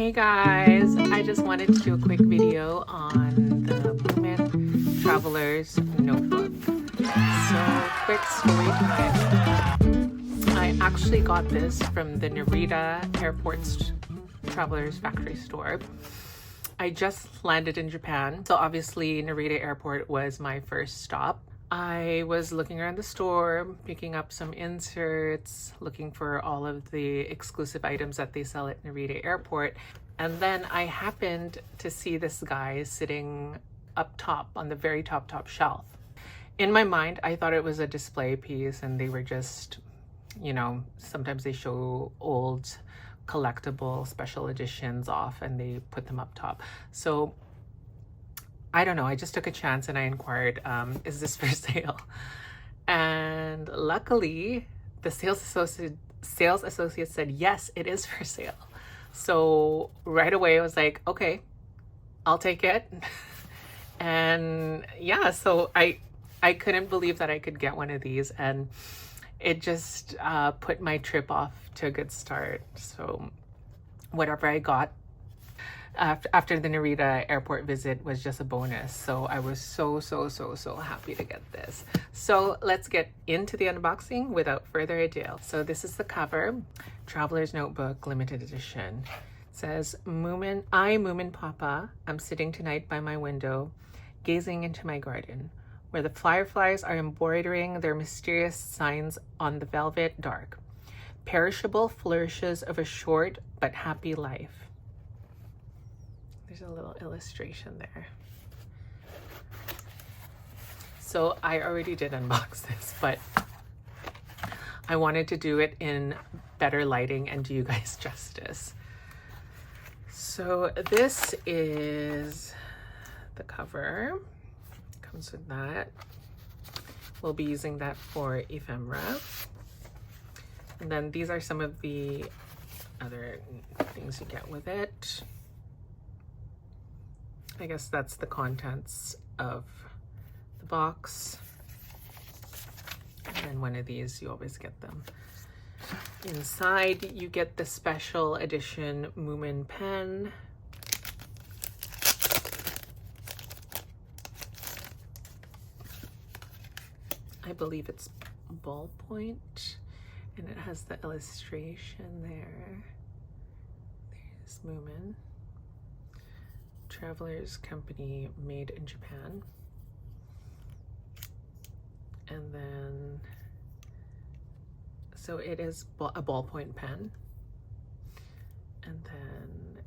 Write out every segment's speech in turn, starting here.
Hey guys, I just wanted to do a quick video on the MOOMIN Traveler's notebook. So, quick story time. I actually got this from the Narita Airport's Traveler's factory store. I just landed in Japan, so obviously Narita Airport was my first stop. I was looking around the store, picking up some inserts, looking for all of the exclusive items that they sell at Narita Airport. And then I happened to see this guy sitting up top on the very top shelf. In my mind, I thought it was a display piece and they were just, you know, sometimes they show old collectible special editions off and they put them up top. So I don't know, I just took a chance and I inquired, is this for sale? And luckily, the sales associate said, yes, it is for sale. So right away I was like, okay, I'll take it. And yeah, so I couldn't believe that I could get one of these, and it just put my trip off to a good start. So whatever I got after the Narita airport visit was just a bonus. So I was so happy to get this. So let's get into the unboxing without further ado. So this is the cover, Traveler's Notebook limited edition. It says, Moominpappa, I'm sitting tonight by my window, gazing into my garden, where the fireflies are embroidering their mysterious signs on the velvet dark. Perishable flourishes of a short but happy life. There's a little illustration there. So I already did unbox this, but I wanted to do it in better lighting and do you guys justice. So this is the cover. Comes with that. We'll be using that for ephemera. And then these are some of the other things you get with it. I guess that's the contents of the box. And then one of these, you always get them. Inside, you get the special edition MOOMIN pen. I believe it's ballpoint, and it has the illustration there. There's MOOMIN. Traveler's company made in Japan. And then, so it is a ballpoint pen. And then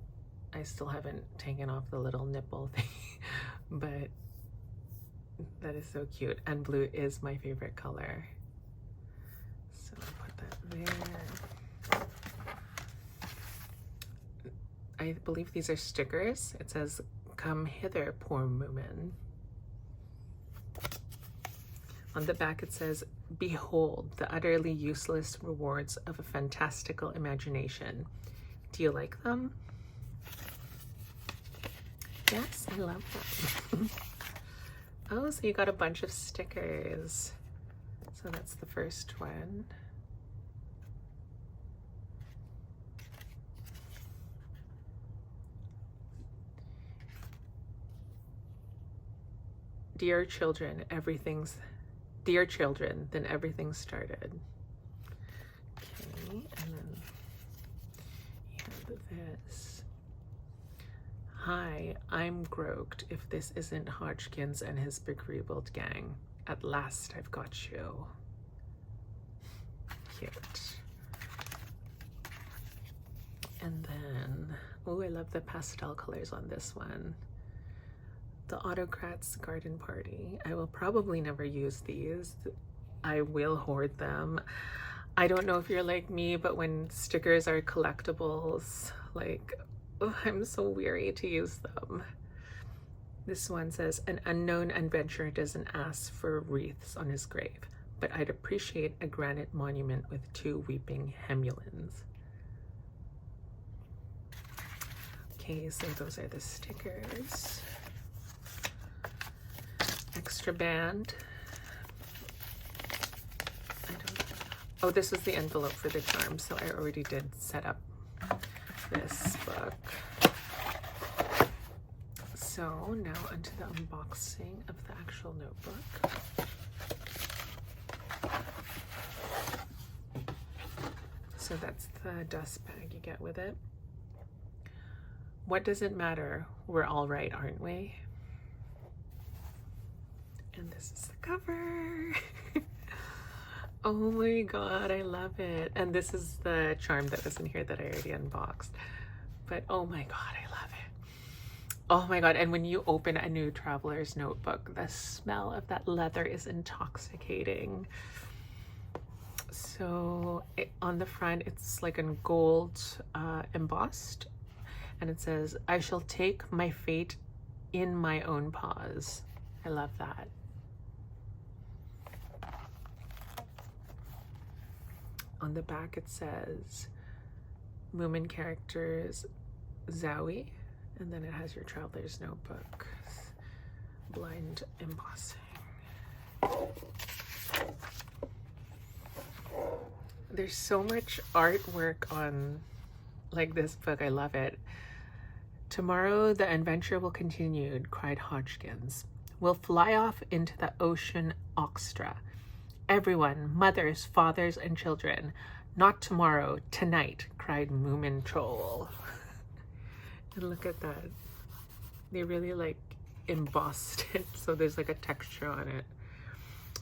I still haven't taken off the little nipple thing, but that is so cute. And blue is my favorite color. So I'll put that there. I believe these are stickers. It says, come hither, poor Moomin. On the back it says, behold the utterly useless rewards of a fantastical imagination. Do you like them? Yes, I love them. Oh, so you got a bunch of stickers. So that's the first one. Dear children, then everything started. Okay, and then you have this. Hi, I'm Groaked, if this isn't Hodgkins and his begreebled gang. At last I've got you. Cute. And then, oh, I love the pastel colors on this one. The Autocrat's Garden Party. I will probably never use these. I will hoard them. I don't know if you're like me, but when stickers are collectibles, like, oh, I'm so weary to use them. This one says, an unknown adventurer doesn't ask for wreaths on his grave, but I'd appreciate a granite monument with 2 weeping hemulins. Okay, so those are the stickers. Extra band. Oh, this is the envelope for the charm, so I already did set up this book. So now onto the unboxing of the actual notebook. So that's the dust bag you get with it. What does it matter? We're all right, aren't we? And this is the cover. Oh my god, I love it. And this is the charm that was in here that I already unboxed. But oh my god, I love it. Oh my god, and when you open a new traveler's notebook, the smell of that leather is intoxicating. So on the front, it's like in gold embossed, and it says, "I shall take my fate in my own paws." I love that. On the back it says Moomin characters Zowie, and then it has your traveler's notebook blind embossing. There's so much artwork on like this book. I love it. "Tomorrow the adventure will continue," cried Hodgkins. "We'll fly off into the ocean orchestra. Everyone, mothers, fathers, and children. Not tomorrow, tonight," cried Moomin Troll. And look at that. They really like embossed it, so there's like a texture on it.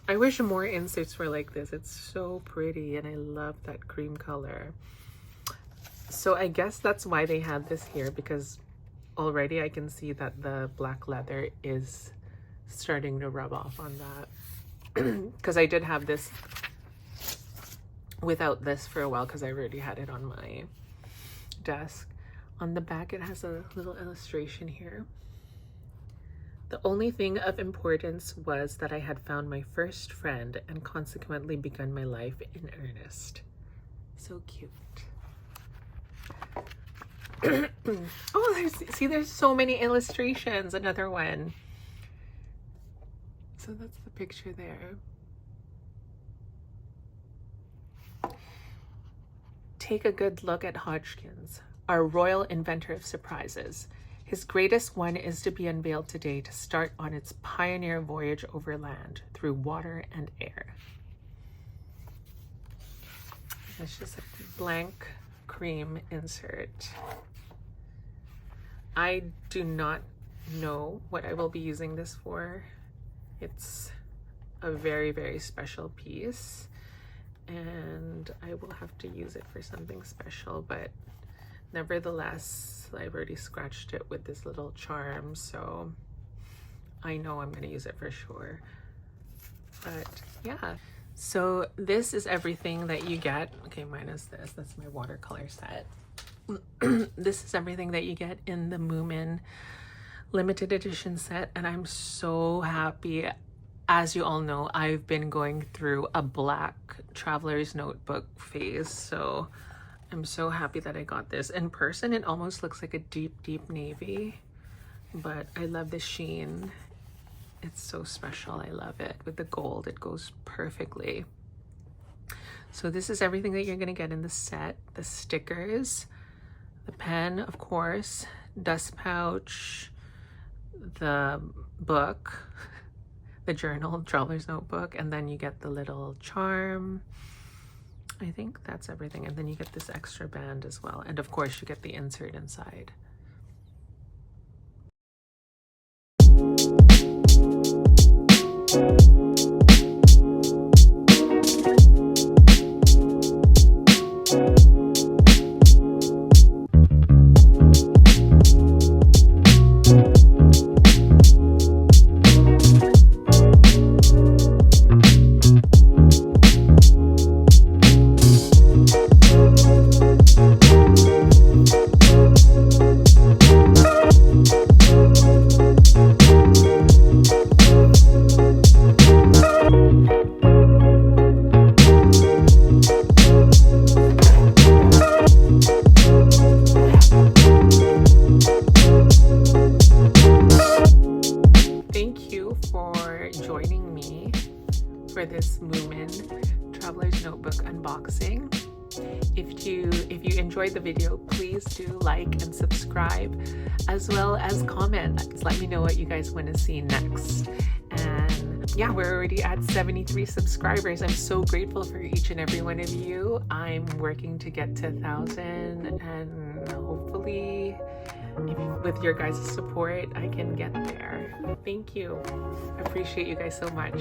I wish more inserts were like this. It's so pretty, and I love that cream color. So I guess that's why they had this here, because already I can see that the black leather is starting to rub off on that. Because I did have this without this for a while, because I already had it on my desk. On the back it has a little illustration here. "The only thing of importance was that I had found my first friend and consequently begun my life in earnest." So cute. Oh, there's so many illustrations. Another one. So that's the picture there. "Take a good look at Hodgkins, our royal inventor of surprises. His greatest one is to be unveiled today to start on its pioneer voyage over land, through water and air." That's just a blank cream insert. I do not know what I will be using this for. It's a very, very special piece, and I will have to use it for something special, but nevertheless, I've already scratched it with this little charm, so I know I'm going to use it for sure. But yeah, so this is everything that you get. Okay, minus this. That's my watercolor set. This is everything that you get in the Moomin limited edition set, and I'm so happy. As you all know, I've been going through a black traveler's notebook phase, so I'm so happy that I got this. In person, it almost looks like a deep, deep navy, but I love the sheen. It's so special. I love it. With the gold, it goes perfectly. So this is everything that you're going to get in the set. The stickers, the pen, of course, dust pouch, the book, the journal, traveler's notebook, and then you get the little charm. I think that's everything. And then you get this extra band as well. And of course you get the insert inside. like and subscribe, as well as comment. Let me know what you guys want to see next. And yeah, we're already at 73 subscribers. I'm so grateful for each and every one of you. I'm working to get to 1,000, and hopefully with your guys' support I can get there. Thank you. I appreciate you guys so much.